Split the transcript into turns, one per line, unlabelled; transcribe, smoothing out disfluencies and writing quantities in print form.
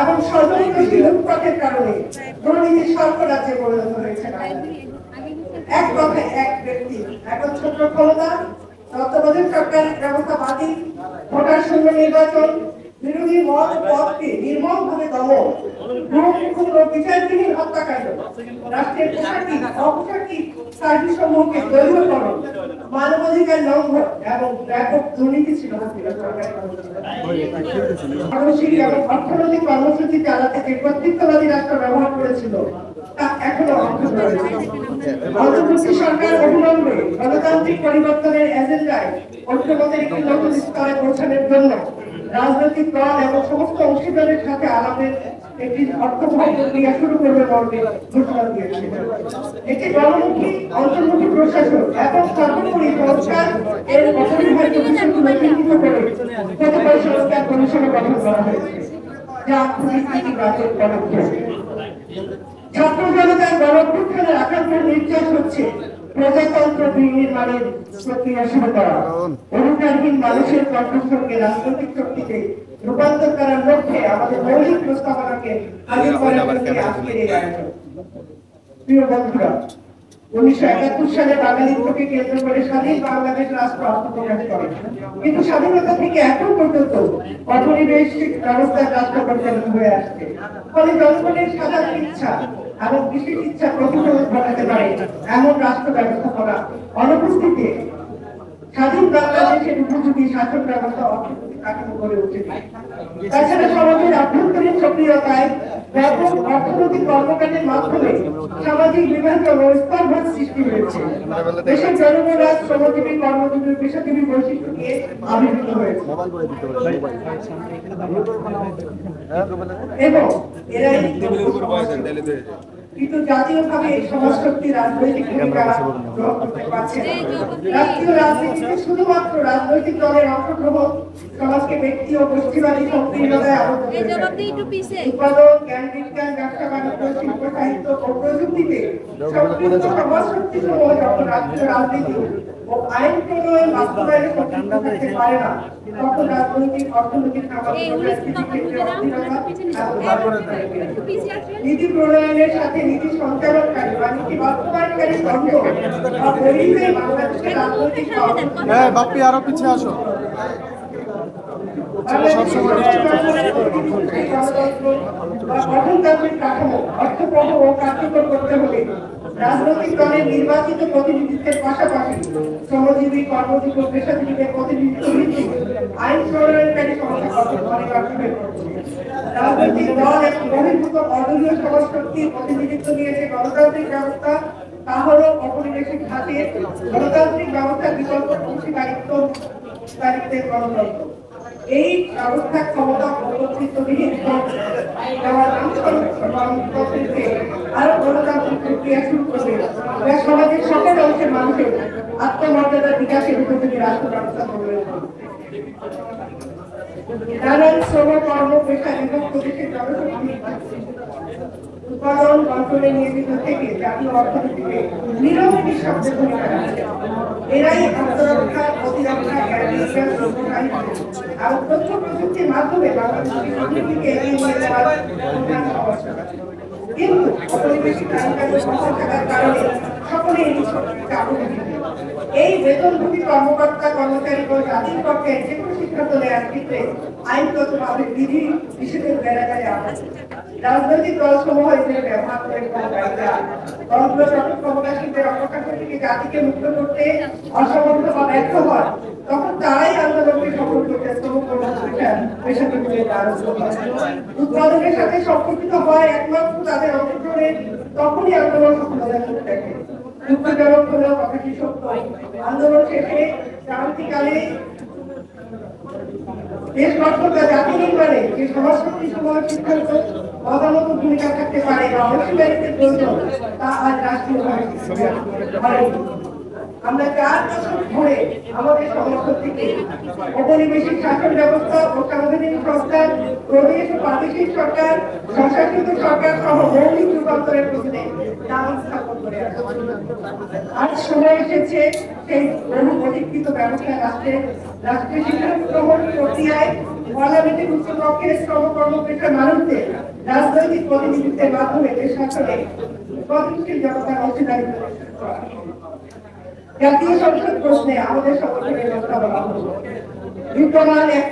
এবং সর্বনিম্ন লুটপাটের কারণে দুর্নীতি সর্বরাজ্যে পরিণত হয়েছে। এক কথায় এক ব্যক্তি এখন ছোট ক্ষমতা, তত্ত্বাবধায়ক সরকারের ব্যবস্থা বাতিল, ভোটার শূন্য নির্বাচন, বিরোধী মত পথকে নির্মমভাবে দমন, খুন ও বিচারবিহীন হত্যাকাণ্ড, রাষ্ট্রের পোশাকি অপোশাকি কার্যসমূহকে দৈর্ঘ্যকরণ, মানবাধিকার লঙ্ঘন এবং ব্যাপক দুর্নীতি ছিল মানসিক এবং অর্থনৈতিক কর্মসূচি চালাতে যে কর্তৃত্ববাদী রাষ্ট্র ব্যবহার করেছিল তা এখনো অন্তর্বর্তী সরকার অবিলম্বে গণতান্ত্রিক পরিবর্তনের এজেন্ডায় ঐক্যমতের একটি নতুন স্তরে পৌঁছানোর জন্য রাজনৈতিক দল এবং সমস্ত অংশীদারের সাথে আলাপের একটি অর্থবহ প্রক্রিয়া শুরু করবে মর্মে ঘোষণা দিয়েছে। একটি গণমুখী অন্তর্মুখী প্রশাসন এবং সর্বোপরি সংস্কার এর অপরিহার্য বিষয়গুলো চিহ্নিত করে কতিপয় সংস্কার কমিশনে গঠন করা হয়েছে, যা খুবই ইতিবাচক পদক্ষেপ। ছাত্র জনতার গণঅভ্যুত্থানের আকাঙ্ক্ষার নির্যাস হচ্ছে প্রজাতন্ত্র বিনির্মাণের প্রক্রিয়া শুরু করা, অধিকারহীন মানুষের কণ্ঠস্বরকে রাজনৈতিক শক্তিতে রূপান্তর করার লক্ষ্যে আমাদের মৌলিক প্রস্তাবনাকে আগে করার আজকের এই আয়োজন। প্রিয় বন্ধুরা, 1971 সালে বাঙালিত্বকে কেন্দ্র করে স্বাধীন বাংলাদেশ রাষ্ট্র আত্মপ্রকাশ করে, কিন্তু স্বাধীনতা থেকে এখন পর্যন্ত অপরিবেশিক ব্যবস্থার রাষ্ট্র পরিচালিত হয়ে আসছে। ফলে জনগণের সাধারণ ইচ্ছা এবং বিশেষ ইচ্ছা প্রতিফলন ঘটাতে পারে এমন রাষ্ট্র ব্যবস্থাপনা অনুপস্থিতিতে স্বাধীন বাংলাদেশের উপযোগী শাসন ব্যবস্থা কাঠামো গড়ে ওঠেনি। তাছাড়া সমাজের আভ্যন্তরীণ সক্রিয়তায় ব্যাপক অর্থনৈতিক কর্মকাণ্ডের মাধ্যমে সামাজিক বিভাজন ও স্তরভাগ সৃষ্টি হয়েছে। দেশের জনগণরা শ্রমজীবী, কর্মজীবী, পেশাজীবী বৈশিষ্ট্য নিয়ে আবির্ভূত হয়েছে এবং এরা কিন্তু জাতীয়ভাবে এই সমাজশক্তি রাজনৈতিক ভূমিকা গ্রহণ করতে পারছে না। রাষ্ট্রীয় রাজনীতিতে শুধুমাত্র রাজনৈতিক দলের অংশগ্রহণ সমাজকে ব্যক্তি ও গোষ্ঠীবাদী সংকীর্ণতায় আবদ্ধ করে ফেলে। উৎপাদন, জ্ঞান বিজ্ঞান, ব্যবসা বাণিজ্য, শিল্প সাহিত্য ও প্রযুক্তিতে সম্পূর্ণ সমাজশক্তি সমূহ যখন রাষ্ট্রীয় রাজনীতি ও আইন প্রণয়ন বাস্তবায়নে সম্পৃক্ত থাকতে পারে না, তখন রাজনৈতিক, অর্থনৈতিক, সামাজিক ক্ষেত্রে নীতি প্রণয়নের সাথে নীতি সঞ্চালনকারী বা নীতি বাস্তবায়নকারী দ্বন্দ্ব বা পরিবেশ বাংলাদেশের রাজনৈতিক
বাপ্পি আরো পিছিয়ে আসো।
গঠনতান্ত্রিক কাঠামো অর্থবহ ও কার্যকর করতে হলে রাজনৈতিক দলের নির্বাচিত প্রতিনিধিত্বের পাশাপাশি শ্রমজীবী, কর্মজীবী, পেশাজীবীদের প্রতিনিধিত্ব ভিত্তিক আইন প্রণয়নকারী সংস্থা গঠন অনিবার্য হয়ে পড়ছে। রাজনৈতিক দল এবং বহির্ভূত অদলীয় সমাজশক্তির প্রতিনিধিত্ব নিয়েছে গণতান্ত্রিক ব্যবস্থা, তা হল অপরিবেশিক খাতে গণতান্ত্রিক ব্যবস্থার বিকল্প অংশীদারিত্বের গণতন্ত্র। এই ব্যবস্থা ক্ষমতা কর্তৃত্ববিহীন আরো গণতান্ত্রিক প্রক্রিয়া শুরু করবে, যা সমাজের সকল অংশের মানুষের আত্মমর্যাদার বিকাশের উপযোগী রাষ্ট্র ব্যবস্থা করবে। নানান শ্রম, কর্ম, পেশা বিভক্ত দেশের জনশক্তি উৎপাদন কন্ট্রোলে নিয়োজিত থেকে জাতীয় অর্থনীতিতে নীরবে নিঃশব্দে ভূমিকা রাখছে। এরাই আত্মরক্ষা, প্রতিরক্ষা, আর তথ্য প্রযুক্তির মাধ্যমে বাংলাদেশের অর্থনীতিকে এগিয়ে নিয়ে যাওয়ার প্রধান সমস্যা। কিন্তু অপরিবেশিক থাকার কারণে সকলেই এই বেতনভোগী কর্মকর্তা, কর্মচারী ও জাতির পক্ষে যে কোনো সিদ্ধান্ত নেওয়ার ক্ষেত্রে আইনগতভাবে বিধি নিষেধের বেড়াগাড়ি আছে। রাজনৈতিক দলসমূহ এদের ব্যবহার করে ক্ষমতাসীনদের অপকাশ থেকে জাতিকে মুক্ত করতে অসমর্থ বা ব্যর্থ হয়, তখন তারাই আন্দোলনকে সফল করতে উৎপাদনের সাথে সম্পর্কিত হয় একমাত্র তাদের অংশগ্রহণে, তখনই আন্দোলন সফলতা করতে থাকে। দুঃখজনক হলেও কথাটি সত্য, আন্দোলন শেষে ক্রান্তিকালে দেশ গঠনটা জাতি নির্মাণে যে সমাজশক্তি সমূহ সিদ্ধান্ত মতামত ভূমিকা থাকতে পারে বা অংশীদারিত্বের প্রয়োজন, তা আজ রাষ্ট্রীয় আমরা 4 বছর ধরে আমাদের সমাজশক্তিকে ঔপনিবেশিক শাসন ব্যবস্থা ও সাংবিধানিক সংস্কার প্রদেশ ও প্রাদেশিক সরকার, স্বশাসিত সরকার সহ মৌলিক রূপান্তরের প্রশ্নে দাবি স্থাপন করে আসছে। আজ সময় এসেছে সেই বহু অধিকৃত ব্যবস্থা রাষ্ট্রের শিক্ষা গ্রহণ প্রক্রিয়ায় পার্লামেন্টের উচ্চকক্ষের শ্রম কর্মপেক্ষা মানুষদের রাজনৈতিক প্রতিনিধিত্বের মাধ্যমে দেশ শাসনে গতিশীল জনতার অংশীদারিত্ব নিশ্চিত করা। জাতীয় সংসদ প্রশ্নে আমাদের সংগঠনের প্রস্তাবনা হল বিদ্যমান এক